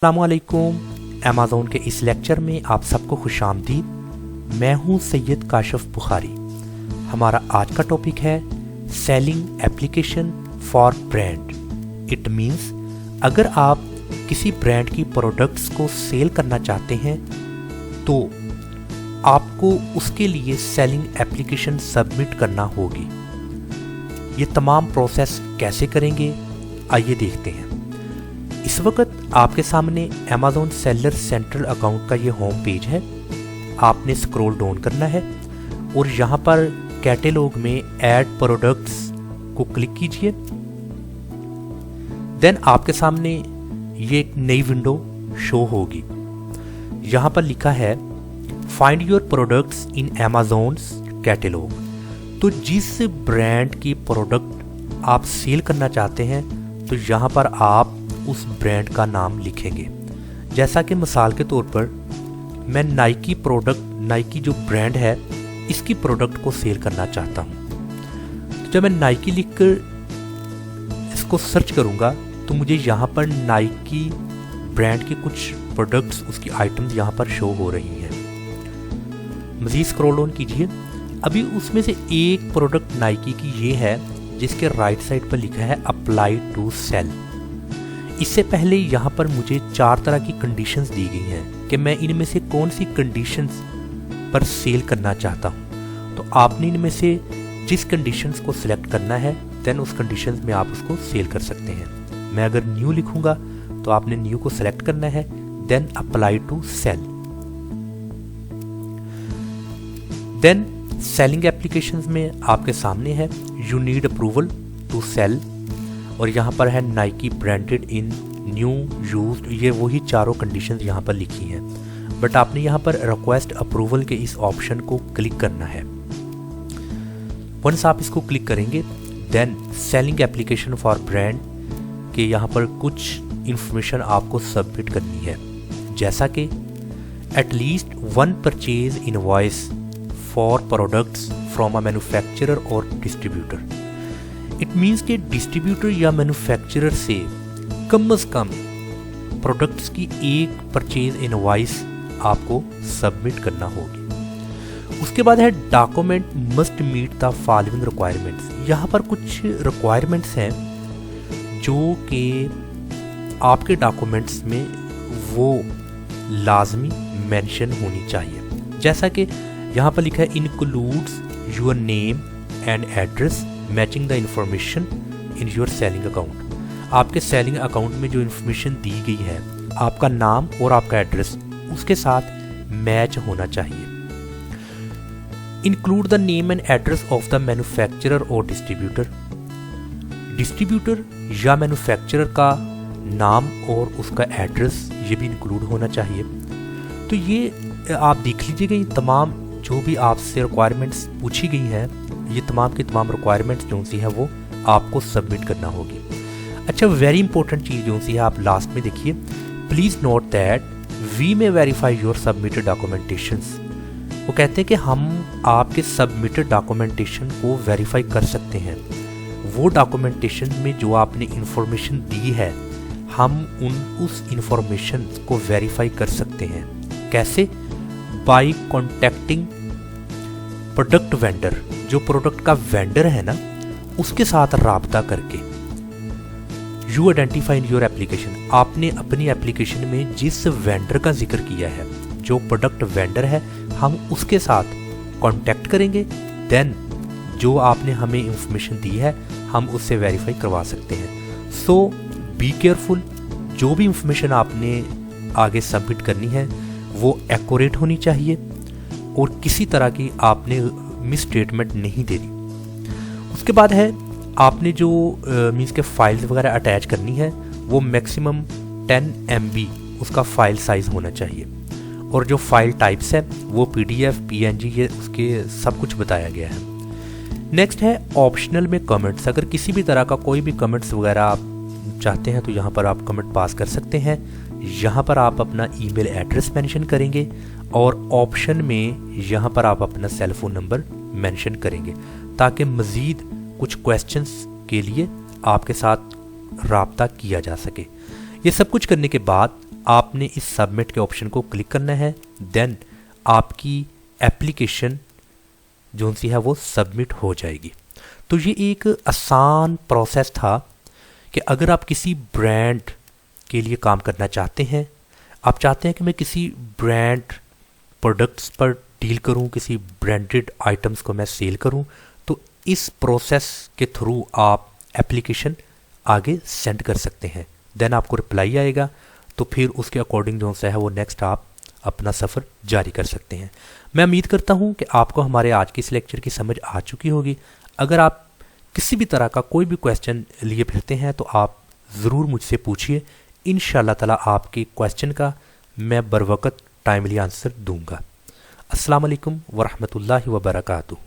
अस्सलामुअलैकुम। अमेज़ॉन के इस लेक्चर में आप सबको खुशामदीद। मैं हूं सैयद काशिफ बुखारी। हमारा आज का टॉपिक है selling application for brand. It means अगर आप किसी ब्रांड की प्रोडक्ट्स को सेल करना चाहते हैं तो आपको उसके लिए सेलिंग एप्लीकेशन सबमिट करना होगी। ये तमाम प्रोसेस कैसे करेंगे आइए देखते हैं। इस वक्त आपके सामने अमेज़ॉन सेलर सेंट्रल अकाउंट का ये होम पेज है। आपने स्क्रॉल डाउन करना है और यहाँ पर कैटेलॉग में ऐड प्रोडक्ट्स को क्लिक कीजिए। देन आपके सामने ये एक नई विंडो शो होगी। यहाँ पर लिखा है find your products in Amazon's catalogue. तो जिस ब्रांड की प्रोडक्ट आप सेल करना चाहते हैं तो यहाँ पर आप उस ब्रांड का नाम लिखेंगे। जैसा कि मिसाल के तौर पर मैं नाइकी जो ब्रांड है इसकी प्रोडक्ट को सेल करना चाहता हूँ। तो जब मैं नाइकी लिखकर इसको सर्च करूँगा तो मुझे यहाँ पर नाइकी ब्रांड की कुछ प्रोडक्ट्स उसकी आइटम्स यहाँ पर शो हो रही हैं। मज़ीद स्क्रॉल डाउन कीजिए। अभी उसमें से एक प्रोडक्ट नाइकी की ये है जिसके राइट साइड पर लिखा है अप्लाई टू सेल। इससे पहले यहाँ पर मुझे 4 तरह की कंडीशंस दी गई हैं कि मैं इनमें से कौन सी कंडीशंस पर सेल करना चाहता हूँ। तो आपने इनमें से जिस कंडीशंस को सिलेक्ट करना है देन उस कंडीशंस में आप उसको सेल कर सकते हैं। मैं अगर न्यू लिखूंगा तो आपने न्यू को सिलेक्ट करना है then apply to sell. Then selling applications में आपके सामने है you need approval to sell और यहाँ पर है Nike branded in new used. ये वही चारों कंडीशंस यहाँ पर लिखी हैं बट आपने यहाँ पर रिक्वेस्ट अप्रूवल के इस ऑप्शन को क्लिक करना है। वंस आप इसको क्लिक करेंगे then selling application for brand के यहाँ पर कुछ इंफॉर्मेशन आपको सबमिट करनी है, जैसा कि at least 1 purchase invoice for products from a manufacturer और डिस्ट्रीब्यूटर। इट मीन्स कि डिस्ट्रीब्यूटर या मैन्युफैक्चरर से कम प्रोडक्ट्स की एक परचेज इनवॉइस आपको सबमिट करना होगी। उसके बाद है document must meet the following requirements. यहाँ पर कुछ रिक्वायरमेंट्स हैं जो कि आपके डॉक्यूमेंट्स में वो लाजमी मेंशन होनी चाहिए। जैसा कि यहाँ पर लिखा है includes your name and address matching the information in your selling account. आपके सेलिंग अकाउंट में जो इंफॉर्मेशन दी गई है आपका नाम और आपका एड्रेस उसके साथ मैच होना चाहिए। Include the name and address of the manufacturer और डिस्ट्रीब्यूटर। डिस्ट्रीब्यूटर या मैन्युफैक्चरर का नाम और उसका एड्रेस ये भी इंक्लूड होना चाहिए। तो ये आप देख लीजिएगा, ये तमाम जो भी आपसे रिक्वायरमेंट्स पूछी गई हैं ये तमाम की तमाम रिक्वायरमेंट्स जो सी है वो आपको सबमिट करना होगी। अच्छा, वेरी इंपॉर्टेंट चीज़ जो सी है आप लास्ट में देखिए, प्लीज़ नोट दैट वी में वेरीफाई योर सबमिटेड डॉक्यूमेंटेशंस। वो कहते हैं कि हम आपके सबमिटेड डॉक्यूमेंटेशन को वेरीफाई कर सकते हैं। वो डॉक्यूमेंटेशन में जो आपने इंफॉर्मेशन दी है हम उस इंफॉर्मेशन को वेरीफाई कर सकते हैं। कैसे? By contacting product vendor. जो प्रोडक्ट का वेंडर है ना उसके साथ राब्ता करके। You identify in your application. आपने अपनी एप्लीकेशन में जिस वेंडर का जिक्र किया है, जो प्रोडक्ट वेंडर है, हम उसके साथ कांटेक्ट करेंगे। देन जो आपने हमें इंफॉर्मेशन दी है हम उससे वेरीफाई करवा सकते हैं। सो बी केयरफुल। जो भी इंफॉर्मेशन आपने आगे सबमिट करनी है वो एक्यूरेट होनी चाहिए और किसी तरह की आपने मिस स्टेटमेंट नहीं देनी। उसके बाद है आपने जो मीन्स के फाइल्स वगैरह अटैच करनी है वो मैक्सिमम 10 MB उसका फाइल साइज़ होना चाहिए और जो फाइल टाइप्स है वो PDF PNG ये उसके सब कुछ बताया गया है। नेक्स्ट है ऑप्शनल में कमेंट्स। अगर किसी भी तरह का कोई भी कमेंट्स वगैरह आप चाहते हैं तो यहाँ पर आप कमेंट पास कर सकते हैं। यहाँ पर आप अपना ईमेल एड्रेस मेंशन करेंगे और ऑप्शन में यहाँ पर आप अपना सेल फोन नंबर मेंशन करेंगे ताकि मज़ीद कुछ क्वेश्चंस के लिए आपके साथ राब्ता किया जा सके। ये सब कुछ करने के बाद आपने इस सबमिट के ऑप्शन को क्लिक करना है। देन आपकी एप्लीकेशन जो सी है वो सबमिट हो जाएगी। तो ये एक आसान प्रोसेस था कि अगर आप किसी ब्रांड के लिए काम करना चाहते हैं, आप चाहते हैं कि मैं किसी ब्रांड प्रोडक्ट्स पर डील करूं, किसी ब्रांडेड आइटम्स को मैं सेल करूं, तो इस प्रोसेस के थ्रू आप एप्लीकेशन आगे सेंड कर सकते हैं। देन आपको रिप्लाई आएगा, तो फिर उसके अकॉर्डिंग जो सा है वो नेक्स्ट आप अपना सफ़र जारी कर सकते हैं। मैं उम्मीद करता हूं कि आपको हमारे आज की इस लेक्चर की समझ आ चुकी होगी। अगर आप किसी भी तरह का कोई भी क्वेश्चन लिए फिरते हैं तो आप ज़रूर मुझसे पूछिए। इंशाअल्लाह ताला आपके क्वेश्चन का मैं बर वक्त टाइमली आंसर दूंगा। अस्सलाम वालेकुम वरहमतुल्लाहि वबरकातुहू।